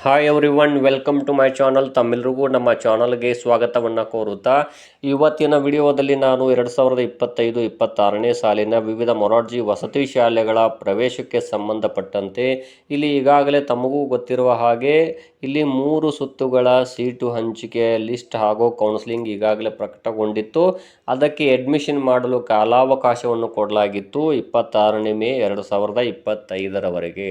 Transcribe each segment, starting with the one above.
Hi everyone welcome to my channel. ತಮ್ಮೆಲ್ಲರಿಗೂ ನಮ್ಮ ಚಾನಲ್ಗೆ ಸ್ವಾಗತವನ್ನು ಕೋರುತ್ತಾ ಇವತ್ತಿನ ವಿಡಿಯೋದಲ್ಲಿ ನಾನು 2025-26ನೇ ಸಾಲಿನ ವಿವಿಧ ಮೊರಾರ್ಜಿ ವಸತಿ ಶಾಲೆಗಳ ಪ್ರವೇಶಕ್ಕೆ ಸಂಬಂಧಪಟ್ಟಂತೆ ಇಲ್ಲಿ ಈಗಾಗಲೇ ತಮಗೂ ಗೊತ್ತಿರುವ ಹಾಗೆ ಇಲ್ಲಿ 3 ಸುತ್ತುಗಳ ಸೀಟು ಹಂಚಿಕೆ ಲಿಸ್ಟ್ ಹಾಗೂ ಕೌನ್ಸಿಲಿಂಗ್ ಈಗಾಗಲೇ ಪ್ರಕಟಗೊಂಡಿತ್ತು. ಅದಕ್ಕೆ ಅಡ್ಮಿಷನ್ ಮಾಡಲು ಕಾಲಾವಕಾಶವನ್ನು ಕೊಡಲಾಗಿತ್ತು 26ನೇ ಮೇ 2025ರವರೆಗೆ.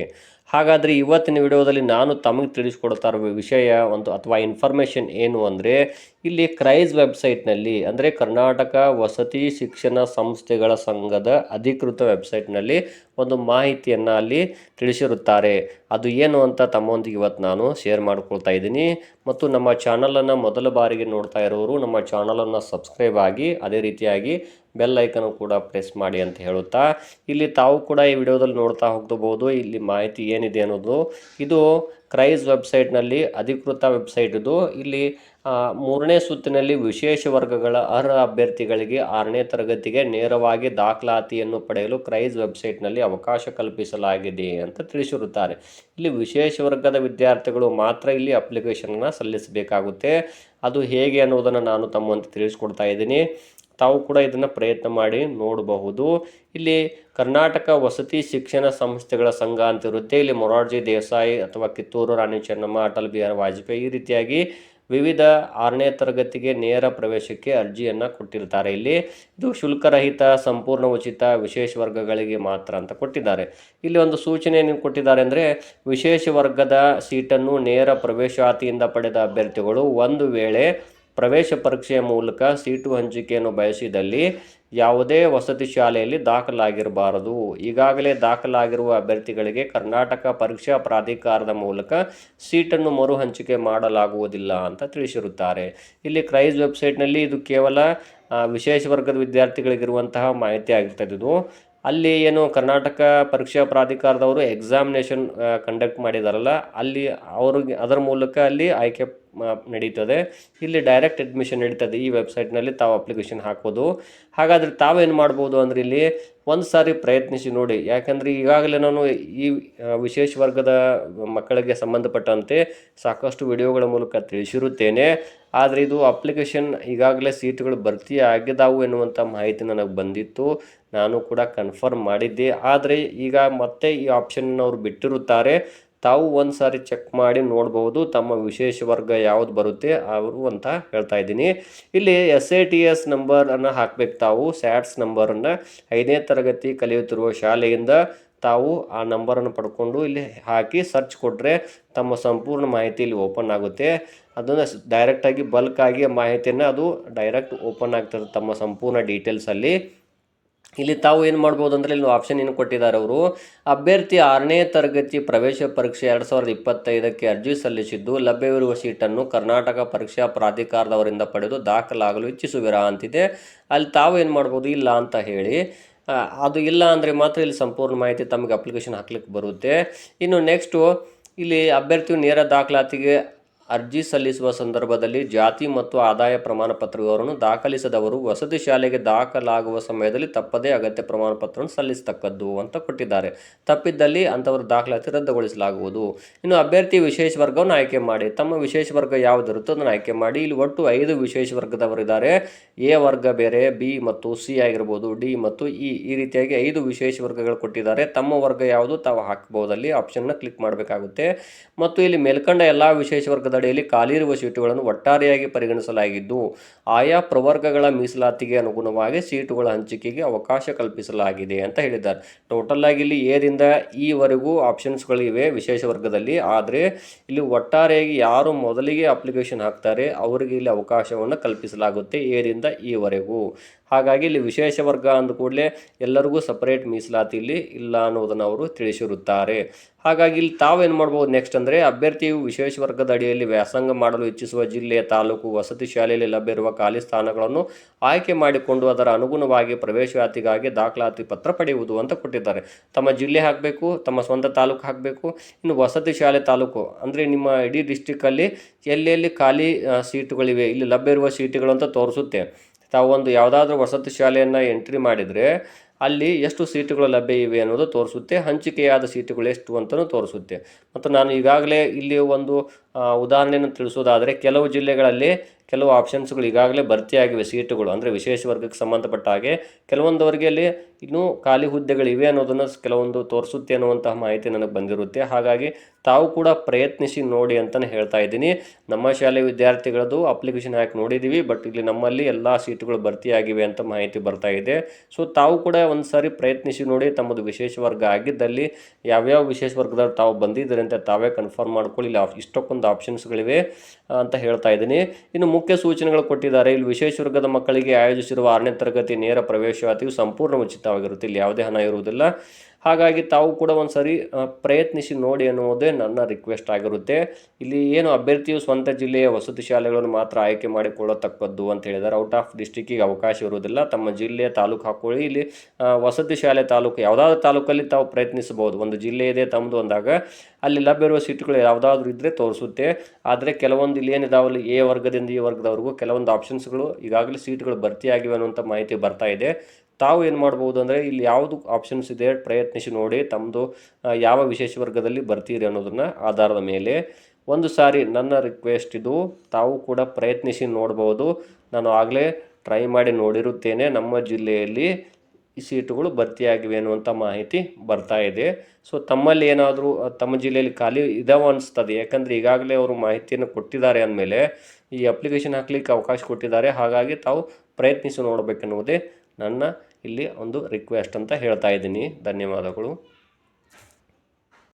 ಹಾಗಾದರೆ ಇವತ್ತಿನ ವಿಡಿಯೋದಲ್ಲಿ ನಾನು ತಮಗೆ ತಿಳಿಸ್ಕೊಡ್ತಾ ಇರುವ ವಿಷಯ ಒಂದು ಅಥವಾ ಇನ್ಫಾರ್ಮೇಷನ್ ಏನು ಅಂದರೆ ಇಲ್ಲಿ ಕ್ರೈಸ್ ವೆಬ್ಸೈಟ್ನಲ್ಲಿ ಅಂದರೆ ಕರ್ನಾಟಕ ವಸತಿ ಶಿಕ್ಷಣ ಸಂಸ್ಥೆಗಳ ಸಂಘದ ಅಧಿಕೃತ ವೆಬ್ಸೈಟ್ನಲ್ಲಿ ಒಂದು ಮಾಹಿತಿಯನ್ನು ಅಲ್ಲಿ ತಿಳಿಸಿರುತ್ತಾರೆ. ಅದು ಏನು ಅಂತ ತಮ್ಮೊಂದಿಗೆ ಇವತ್ತು ನಾನು ಶೇರ್ ಮಾಡ್ಕೊಳ್ತಾ ಇದ್ದೀನಿ. ಮತ್ತು ನಮ್ಮ ಚಾನಲನ್ನು ಮೊದಲ ಬಾರಿಗೆ ನೋಡ್ತಾ ಇರೋರು ನಮ್ಮ ಚಾನಲನ್ನು ಸಬ್ಸ್ಕ್ರೈಬ್ ಆಗಿ ಅದೇ ರೀತಿಯಾಗಿ ಬೆಲ್ ಐಕನ್ ಕೂಡ ಪ್ರೆಸ್ ಮಾಡಿ ಅಂತ ಹೇಳುತ್ತಾ ಇಲ್ಲಿ ತಾವು ಕೂಡ ಈ ವಿಡಿಯೋದಲ್ಲಿ ನೋಡ್ತಾ ಹೋಗ್ಬೋದು ಇಲ್ಲಿ ಮಾಹಿತಿ ಏನಿದೆ ಅನ್ನೋದು. ಇದು ಕ್ರೈಸ್ ವೆಬ್ಸೈಟ್ನಲ್ಲಿ ಅಧಿಕೃತ ವೆಬ್ಸೈಟ್ ಇದು. ಇಲ್ಲಿ 3ನೇ ಸುತ್ತಿನಲ್ಲಿ ವಿಶೇಷ ವರ್ಗಗಳ ಅರ್ಹ ಅಭ್ಯರ್ಥಿಗಳಿಗೆ 6ನೇ ತರಗತಿಗೆ ನೇರವಾಗಿ ದಾಖಲಾತಿಯನ್ನು ಪಡೆಯಲು ಕ್ರೈಸ್ ವೆಬ್ಸೈಟ್ನಲ್ಲಿ ಅವಕಾಶ ಕಲ್ಪಿಸಲಾಗಿದೆ ಅಂತ ತಿಳಿಸಿರುತ್ತಾರೆ. ಇಲ್ಲಿ ವಿಶೇಷ ವರ್ಗದ ವಿದ್ಯಾರ್ಥಿಗಳು ಮಾತ್ರ ಇಲ್ಲಿ ಅಪ್ಲಿಕೇಶನ್ನ ಸಲ್ಲಿಸಬೇಕಾಗುತ್ತೆ. ಅದು ಹೇಗೆ ಅನ್ನೋದನ್ನು ನಾನು ತಮ್ಮಂತೆ ತಿಳಿಸ್ಕೊಡ್ತಾ ಇದ್ದೀನಿ. ತಾವು ಕೂಡ ಇದನ್ನು ಪ್ರಯತ್ನ ಮಾಡಿ ನೋಡಬಹುದು. ಇಲ್ಲಿ ಕರ್ನಾಟಕ ವಸತಿ ಶಿಕ್ಷಣ ಸಂಸ್ಥೆಗಳ ಸಂಘ ಅಂತ ಇರುತ್ತೆ. ಇಲ್ಲಿ ಮೊರಾರ್ಜಿ ದೇಸಾಯಿ ಅಥವಾ ಕಿತ್ತೂರು ರಾಣಿ ಚೆನ್ನಮ್ಮ, ಅಟಲ್ ಬಿಹಾರಿ ವಾಜಪೇಯಿ ಈ ರೀತಿಯಾಗಿ ವಿವಿಧ 6ನೇ ತರಗತಿಗೆ ನೇರ ಪ್ರವೇಶಕ್ಕೆ ಅರ್ಜಿಯನ್ನು ಕೊಟ್ಟಿರ್ತಾರೆ. ಇಲ್ಲಿ ಇದು ಶುಲ್ಕರಹಿತ, ಸಂಪೂರ್ಣ ಉಚಿತ, ವಿಶೇಷ ವರ್ಗಗಳಿಗೆ ಮಾತ್ರ ಅಂತ ಕೊಟ್ಟಿದ್ದಾರೆ. ಇಲ್ಲಿ ಒಂದು ಸೂಚನೆ ಏನು ಕೊಟ್ಟಿದ್ದಾರೆ ಅಂದರೆ ವಿಶೇಷ ವರ್ಗದ ಸೀಟನ್ನು ನೇರ ಪ್ರವೇಶಾತಿಯಿಂದ ಪಡೆದ ಅಭ್ಯರ್ಥಿಗಳು ಒಂದು ವೇಳೆ ಪ್ರವೇಶ ಪರೀಕ್ಷೆಯ ಮೂಲಕ ಸೀಟು ಹಂಚಿಕೆಯನ್ನು ಬಯಸಿದಲ್ಲಿ ಯಾವುದೇ ವಸತಿ ಶಾಲೆಯಲ್ಲಿ ದಾಖಲಾಗಿರಬಾರದು. ಈಗಾಗಲೇ ದಾಖಲಾಗಿರುವ ಅಭ್ಯರ್ಥಿಗಳಿಗೆ ಕರ್ನಾಟಕ ಪರೀಕ್ಷಾ ಪ್ರಾಧಿಕಾರದ ಮೂಲಕ ಸೀಟನ್ನು ಮರು ಹಂಚಿಕೆ ಮಾಡಲಾಗುವುದಿಲ್ಲ ಅಂತ ತಿಳಿಸಿರುತ್ತಾರೆ. ಇಲ್ಲಿ ಕ್ರೈಸ್ ವೆಬ್ಸೈಟ್ನಲ್ಲಿ ಇದು ಕೇವಲ ವಿಶೇಷ ವರ್ಗದ ವಿದ್ಯಾರ್ಥಿಗಳಿಗಿರುವಂತಹ ಮಾಹಿತಿ ಆಗಿರ್ತದೆ. ಇದು ಅಲ್ಲಿ ಏನು ಕರ್ನಾಟಕ ಪರೀಕ್ಷಾ ಪ್ರಾಧಿಕಾರದವರು ಎಕ್ಸಾಮಿನೇಷನ್ ಕಂಡಕ್ಟ್ ಮಾಡಿದಾರಲ್ಲ, ಅಲ್ಲಿ ಅವ್ರಿಗೆ ಅದರ ಮೂಲಕ ಅಲ್ಲಿ ಆಯ್ಕೆ ನಡೀತದೆ. ಇಲ್ಲಿ ಡೈರೆಕ್ಟ್ ಅಡ್ಮಿಷನ್ ನಡೀತದೆ. ಈ ವೆಬ್ಸೈಟ್ನಲ್ಲಿ ತಾವು ಅಪ್ಲಿಕೇಶನ್ ಹಾಕ್ಬೋದು. ಹಾಗಾದರೆ ತಾವೇನು ಮಾಡ್ಬೋದು ಅಂದರೆ ಇಲ್ಲಿ ಒಂದು ಸಾರಿ ಪ್ರಯತ್ನಿಸಿ ನೋಡಿ. ಯಾಕಂದರೆ ಈಗಾಗಲೇ ನಾನು ಈ ವಿಶೇಷ ವರ್ಗದ ಮಕ್ಕಳಿಗೆ ಸಂಬಂಧಪಟ್ಟಂತೆ ಸಾಕಷ್ಟು ವಿಡಿಯೋಗಳ ಮೂಲಕ ತಿಳಿಸಿರುತ್ತೇನೆ. ಆದರೆ ಇದು ಅಪ್ಲಿಕೇಶನ್ ಈಗಾಗಲೇ ಸೀಟುಗಳು ಭರ್ತಿ ಆಗಿದ್ದಾವು ಎನ್ನುವಂಥ ಮಾಹಿತಿ ನನಗೆ ಬಂದಿತ್ತು. ನಾನು ಕೂಡ ಕನ್ಫರ್ಮ್ ಮಾಡಿದ್ದೆ. ಆದರೆ ಈಗ ಮತ್ತೆ ಈ ಆಪ್ಷನ್ ಅವರು ಬಿಟ್ಟಿರುತ್ತಾರೆ. ತಾವು ಒಂದು ಸಾರಿ ಚೆಕ್ ಮಾಡಿ ನೋಡ್ಬೋದು ತಮ್ಮ ವಿಶೇಷ ವರ್ಗ ಯಾವುದು ಬರುತ್ತೆ ಅವರು ಅಂತ ಹೇಳ್ತಾ ಇದ್ದೀನಿ. ಇಲ್ಲಿ SATS ನಂಬರನ್ನು ಹಾಕಬೇಕು. ತಾವು SATS ನಂಬರನ್ನು 5ನೇ ತರಗತಿ ಕಲಿಯುತ್ತಿರುವ ಶಾಲೆಯಿಂದ ತಾವು ಆ ನಂಬರನ್ನು ಪಡ್ಕೊಂಡು ಇಲ್ಲಿ ಹಾಕಿ ಸರ್ಚ್ ಕೊಟ್ಟರೆ ತಮ್ಮ ಸಂಪೂರ್ಣ ಮಾಹಿತಿ ಇಲ್ಲಿ ಓಪನ್ ಆಗುತ್ತೆ. ಅದನ್ನು ಡೈರೆಕ್ಟಾಗಿ ಬಲ್ಕಾಗಿ ಮಾಹಿತಿಯನ್ನು ಅದು ಡೈರೆಕ್ಟ್ ಓಪನ್ ಆಗ್ತದೆ ತಮ್ಮ ಸಂಪೂರ್ಣ ಡೀಟೇಲ್ಸಲ್ಲಿ. ಇಲ್ಲಿ ತಾವು ಏನು ಮಾಡ್ಬೋದು ಅಂದರೆ ಇಲ್ಲಿ ಆಪ್ಷನ್ ಏನು ಕೊಟ್ಟಿದ್ದಾರೆ ಅವರು, ಅಭ್ಯರ್ಥಿ 6ನೇ ತರಗತಿ ಪ್ರವೇಶ ಪರೀಕ್ಷೆ 2025ಕ್ಕೆ ಅರ್ಜಿ ಸಲ್ಲಿಸಿದ್ದು ಲಭ್ಯವಿರುವ ಸೀಟನ್ನು ಕರ್ನಾಟಕ ಪರೀಕ್ಷಾ ಪ್ರಾಧಿಕಾರದವರಿಂದ ಪಡೆದು ದಾಖಲಾಗಲು ಇಚ್ಛಿಸುವಿರಾ ಅಂತಿದೆ. ಅಲ್ಲಿ ತಾವು ಏನು ಮಾಡ್ಬೋದು, ಇಲ್ಲ ಅಂತ ಹೇಳಿ. ಅದು ಇಲ್ಲ ಅಂದರೆ ಮಾತ್ರ ಇಲ್ಲಿ ಸಂಪೂರ್ಣ ಮಾಹಿತಿ ತಮಗೆ ಅಪ್ಲಿಕೇಶನ್ ಹಾಕ್ಲಿಕ್ಕೆ ಬರುತ್ತೆ. ಇನ್ನು ನೆಕ್ಸ್ಟು ಇಲ್ಲಿ ಅಭ್ಯರ್ಥಿಯು ನೇರ ದಾಖಲಾತಿಗೆ ಅರ್ಜಿ ಸಲ್ಲಿಸುವ ಸಂದರ್ಭದಲ್ಲಿ ಜಾತಿ ಮತ್ತು ಆದಾಯ ಪ್ರಮಾಣ ಪತ್ರ ವಿವರವನ್ನು ದಾಖಲಿಸದವರು ವಸತಿ ಶಾಲೆಗೆ ದಾಖಲಾಗುವ ಸಮಯದಲ್ಲಿ ತಪ್ಪದೇ ಅಗತ್ಯ ಪ್ರಮಾಣ ಪತ್ರವನ್ನು ಸಲ್ಲಿಸತಕ್ಕದ್ದು ಅಂತ ಕೊಟ್ಟಿದ್ದಾರೆ. ತಪ್ಪಿದ್ದಲ್ಲಿ ಅಂಥವರು ದಾಖಲಾತಿ ರದ್ದುಗೊಳಿಸಲಾಗುವುದು. ಇನ್ನು ಅಭ್ಯರ್ಥಿ ವಿಶೇಷ ವರ್ಗವನ್ನು ಆಯ್ಕೆ ಮಾಡಿ. ತಮ್ಮ ವಿಶೇಷ ವರ್ಗ ಯಾವುದಿರುತ್ತೋ ಅದನ್ನು ಆಯ್ಕೆ ಮಾಡಿ. ಇಲ್ಲಿ ಒಟ್ಟು 5 ವಿಶೇಷ ವರ್ಗದವರಿದ್ದಾರೆ. ಎ ವರ್ಗ ಬೇರೆ, ಬಿ ಮತ್ತು ಸಿ ಆಗಿರ್ಬೋದು, ಡಿ ಮತ್ತು ಈ ರೀತಿಯಾಗಿ 5 ವಿಶೇಷ ವರ್ಗಗಳು ಕೊಟ್ಟಿದ್ದಾರೆ. ತಮ್ಮ ವರ್ಗ ಯಾವುದು ತಾವು ಹಾಕಬಹುದಲ್ಲಿ ಆಪ್ಷನ್ನ ಕ್ಲಿಕ್ ಮಾಡಬೇಕಾಗುತ್ತೆ. ಮತ್ತು ಇಲ್ಲಿ ಮೇಲ್ಕಂಡ ಎಲ್ಲ ವಿಶೇಷ ವರ್ಗದ ಅಡಿಯಲ್ಲಿ ಖಾಲಿ ಇರುವ ಸೀಟುಗಳನ್ನು ಒಟ್ಟಾರೆಯಾಗಿ ಪರಿಗಣಿಸಲಾಗಿದ್ದು ಆಯಾ ಪ್ರವರ್ಗಗಳ ಮೀಸಲಾತಿಗೆ ಅನುಗುಣವಾಗಿ ಸೀಟುಗಳ ಹಂಚಿಕೆಗೆ ಅವಕಾಶ ಕಲ್ಪಿಸಲಾಗಿದೆ ಅಂತ ಹೇಳಿದ್ದಾರೆ. ಟೋಟಲ್ ಆಗಿ ಇಲ್ಲಿ ಎದಿಂದ ಈವರೆಗೂ ಆಪ್ಷನ್ಸ್ಗಳಿವೆ ವಿಶೇಷ ವರ್ಗದಲ್ಲಿ. ಆದರೆ ಇಲ್ಲಿ ಒಟ್ಟಾರೆಯಾಗಿ ಯಾರು ಮೊದಲಿಗೆ ಅಪ್ಲಿಕೇಶನ್ ಹಾಕ್ತಾರೆ ಅವರಿಗೆ ಇಲ್ಲಿ ಅವಕಾಶವನ್ನು ಕಲ್ಪಿಸಲಾಗುತ್ತೆ ಎದಿಂದ ಈವರೆಗೂ. ಹಾಗಾಗಿ ಇಲ್ಲಿ ವಿಶೇಷ ವರ್ಗ ಅಂದ ಕೂಡಲೇ ಎಲ್ಲರಿಗೂ ಸಪರೇಟ್ ಮೀಸಲಾತಿ ಇಲ್ಲಿ ಇಲ್ಲ ಅನ್ನೋದನ್ನು ಅವರು ತಿಳಿಸಿರುತ್ತಾರೆ. ಹಾಗಾಗಿ ಇಲ್ಲಿ ತಾವೇನು ಮಾಡ್ಬೋದು ನೆಕ್ಸ್ಟ್ ಅಂದರೆ ಅಭ್ಯರ್ಥಿಯು ವಿಶೇಷ ವರ್ಗದ ಅಡಿಯಲ್ಲಿ ವ್ಯಾಸಂಗ ಮಾಡಲು ಇಚ್ಛಿಸುವ ಜಿಲ್ಲೆ, ತಾಲೂಕು, ವಸತಿ ಶಾಲೆಯಲ್ಲಿ ಲಭ್ಯವಿರುವ ಖಾಲಿ ಸ್ಥಾನಗಳನ್ನು ಆಯ್ಕೆ ಮಾಡಿಕೊಂಡು ಅದರ ಅನುಗುಣವಾಗಿ ಪ್ರವೇಶಾತಿಗಾಗಿ ದಾಖಲಾತಿ ಪತ್ರ ಪಡೆಯುವುದು ಅಂತ ಕೊಟ್ಟಿದ್ದಾರೆ. ತಮ್ಮ ಜಿಲ್ಲೆ ಹಾಕಬೇಕು, ತಮ್ಮ ಸ್ವಂತ ತಾಲೂಕು ಹಾಕಬೇಕು. ಇನ್ನು ವಸತಿ ಶಾಲೆ ತಾಲೂಕು ಅಂದರೆ ನಿಮ್ಮ ಇಡೀ ಡಿಸ್ಟಿಕ್ಕಲ್ಲಿ ಎಲ್ಲೆಲ್ಲಿ ಖಾಲಿ ಸೀಟುಗಳಿವೆ, ಇಲ್ಲಿ ಲಭ್ಯ ಇರುವ ಸೀಟುಗಳು ಅಂತ ತೋರಿಸುತ್ತೆ. ತಾವು ಒಂದು ಯಾವುದಾದ್ರೂ ವಸತಿ ಶಾಲೆಯನ್ನು ಎಂಟ್ರಿ ಮಾಡಿದರೆ ಅಲ್ಲಿ ಎಷ್ಟು ಸೀಟುಗಳು ಲಭ್ಯ ಇವೆ ಅನ್ನೋದು ತೋರಿಸುತ್ತೆ, ಹಂಚಿಕೆಯಾದ ಸೀಟುಗಳು ಎಷ್ಟು ಅಂತಲೂ ತೋರಿಸುತ್ತೆ. ಮತ್ತು ನಾನು ಈಗಾಗಲೇ ಇಲ್ಲಿ ಒಂದು ಉದಾಹರಣೆಯನ್ನು ತಿಳಿಸೋದಾದರೆ, ಕೆಲವು ಜಿಲ್ಲೆಗಳಲ್ಲಿ ಕೆಲವು ಆಪ್ಷನ್ಸ್ಗಳು ಈಗಾಗಲೇ ಭರ್ತಿಯಾಗಿವೆ ಸೀಟುಗಳು, ಅಂದರೆ ವಿಶೇಷ ವರ್ಗಕ್ಕೆ ಸಂಬಂಧಪಟ್ಟ ಹಾಗೆ ಕೆಲವೊಂದವರಿಗೆ ಅಲ್ಲಿ ಇನ್ನೂ ಖಾಲಿ ಹುದ್ದೆಗಳಿವೆ ಅನ್ನೋದನ್ನು ಕೆಲವೊಂದು ತೋರಿಸುತ್ತೆ ಅನ್ನುವಂತಹ ಮಾಹಿತಿ ನನಗೆ ಬಂದಿರುತ್ತೆ. ಹಾಗಾಗಿ ತಾವು ಕೂಡ ಪ್ರಯತ್ನಿಸಿ ನೋಡಿ ಅಂತಲೇ ಹೇಳ್ತಾ ಇದ್ದೀನಿ. ನಮ್ಮ ಶಾಲೆ ವಿದ್ಯಾರ್ಥಿಗಳದ್ದು ಅಪ್ಲಿಕೇಶನ್ ಹಾಕಿ ನೋಡಿದ್ದೀವಿ, ಬಟ್ ಇಲ್ಲಿ ನಮ್ಮಲ್ಲಿ ಎಲ್ಲ ಸೀಟುಗಳು ಭರ್ತಿಯಾಗಿವೆ ಅಂತ ಮಾಹಿತಿ ಬರ್ತಾ ಇದೆ. ಸೊ ತಾವು ಕೂಡ ಒಂದು ಸಾರಿ ಪ್ರಯತ್ನಿಸಿ ನೋಡಿ, ತಮ್ಮದು ವಿಶೇಷ ವರ್ಗ ಆಗಿದ್ದಲ್ಲಿ ಯಾವ್ಯಾವ ವಿಶೇಷ ವರ್ಗದಲ್ಲಿ ತಾವು ಬಂದಿದ್ದೀರಿ ಅಂತ ತಾವೇ ಕನ್ಫರ್ಮ್ ಮಾಡ್ಕೊಳ್ಳಿ. ಇಲ್ಲಿ ಇಷ್ಟಕ್ಕೊಂದು ಆಪ್ಷನ್ಸ್ಗಳಿವೆ ಅಂತ ಹೇಳ್ತಾ ಇದ್ದೀನಿ. ಇನ್ನು ಮುಖ್ಯ ಸೂಚನೆಗಳು ಕೊಟ್ಟಿದ್ದಾರೆ. ಇಲ್ಲಿ ವಿಶೇಷ ವರ್ಗದ ಮಕ್ಕಳಿಗೆ ಆಯೋಜಿಸಿರುವ 6ನೇ ತರಗತಿ ನೇರ ಪ್ರವೇಶಾತಿಯು ಸಂಪೂರ್ಣ ಉಚಿತವಾಗಿರುತ್ತೆ, ಇಲ್ಲಿ ಯಾವುದೇ ಹಣ ಇರುವುದಿಲ್ಲ. ಹಾಗಾಗಿ ತಾವು ಕೂಡ ಒಂದು ಸರಿ ಪ್ರಯತ್ನಿಸಿ ನೋಡಿ ಅನ್ನುವುದೇ ನನ್ನ ರಿಕ್ವೆಸ್ಟ್ ಆಗಿರುತ್ತೆ. ಇಲ್ಲಿ ಏನು ಅಭ್ಯರ್ಥಿಯು ಸ್ವಂತ ಜಿಲ್ಲೆಯ ವಸತಿ ಶಾಲೆಗಳನ್ನು ಮಾತ್ರ ಆಯ್ಕೆ ಮಾಡಿಕೊಳ್ಳತಕ್ಕದ್ದು ಅಂತ ಹೇಳಿದ್ದಾರೆ. ಔಟ್ ಆಫ್ ಡಿಸ್ಟಿಕ್ಕಿಗೆ ಅವಕಾಶ ಇರುವುದಿಲ್ಲ. ತಮ್ಮ ಜಿಲ್ಲೆಯ ತಾಲೂಕು ಹಾಕ್ಕೊಳ್ಳಿ. ಇಲ್ಲಿ ವಸತಿ ಶಾಲೆ ತಾಲೂಕು ಯಾವುದಾದ್ರೂ ತಾಲೂಕಲ್ಲಿ ತಾವು ಪ್ರಯತ್ನಿಸಬಹುದು. ಒಂದು ಜಿಲ್ಲೆ ಇದೆ ತಮ್ಮದು ಅಂದಾಗ ಅಲ್ಲಿ ಲಭ್ಯವಿರುವ ಸೀಟುಗಳು ಯಾವುದಾದ್ರೂ ಇದ್ದರೆ ತೋರಿಸುತ್ತೆ. ಆದರೆ ಕೆಲವೊಂದು ಇಲ್ಲಿ ಏನಿದಾವಲ್ಲಿ ಎ ವರ್ಗದಿಂದ ಈ ವರ್ಗದವರೆಗೂ ಕೆಲವೊಂದು ಆಪ್ಷನ್ಸ್ಗಳು ಈಗಾಗಲೇ ಸೀಟುಗಳು ಭರ್ತಿಯಾಗಿವೆ ಅನ್ನುವಂಥ ಮಾಹಿತಿ ಬರ್ತಾ ಇದೆ. ತಾವು ಏನು ಮಾಡ್ಬೋದು ಅಂದರೆ ಇಲ್ಲಿ ಯಾವುದು ಆಪ್ಷನ್ಸ್ ಇದೆ ಪ್ರಯತ್ನಿಸಿ ನೋಡಿ, ತಮ್ಮದು ಯಾವ ವಿಶೇಷ ವರ್ಗದಲ್ಲಿ ಬರ್ತೀರಿ ಅನ್ನೋದನ್ನು ಆಧಾರದ ಮೇಲೆ. ಒಂದು ಸಾರಿ ನನ್ನ ರಿಕ್ವೆಸ್ಟ್ ಇದು, ತಾವು ಕೂಡ ಪ್ರಯತ್ನಿಸಿ ನೋಡ್ಬೋದು. ನಾನು ಆಗಲೇ ಟ್ರೈ ಮಾಡಿ ನೋಡಿರುತ್ತೇನೆ, ನಮ್ಮ ಜಿಲ್ಲೆಯಲ್ಲಿ ಈ ಸೀಟುಗಳು ಭರ್ತಿಯಾಗಿವೆ ಅನ್ನುವಂಥ ಮಾಹಿತಿ ಬರ್ತಾ ಇದೆ. ಸೊ ತಮ್ಮಲ್ಲಿ ಏನಾದರೂ ತಮ್ಮ ಜಿಲ್ಲೆಯಲ್ಲಿ ಖಾಲಿ ಇದಾವೆ ಅನಿಸ್ತದೆ, ಯಾಕಂದರೆ ಈಗಾಗಲೇ ಅವರು ಮಾಹಿತಿಯನ್ನು ಕೊಟ್ಟಿದ್ದಾರೆ ಅಂದಮೇಲೆ ಈ ಅಪ್ಲಿಕೇಶನ್ ಹಾಕಲಿಕ್ಕೆ ಅವಕಾಶ ಕೊಟ್ಟಿದ್ದಾರೆ. ಹಾಗಾಗಿ ತಾವು ಪ್ರಯತ್ನಿಸಿ ನೋಡಬೇಕೆನ್ನುವುದೇ ನನ್ನ ಇಲ್ಲಿ ಒಂದು ರಿಕ್ವೆಸ್ಟ್ ಅಂತ ಹೇಳ್ತಾ ಇದ್ದೀನಿ. ಧನ್ಯವಾದಗಳು.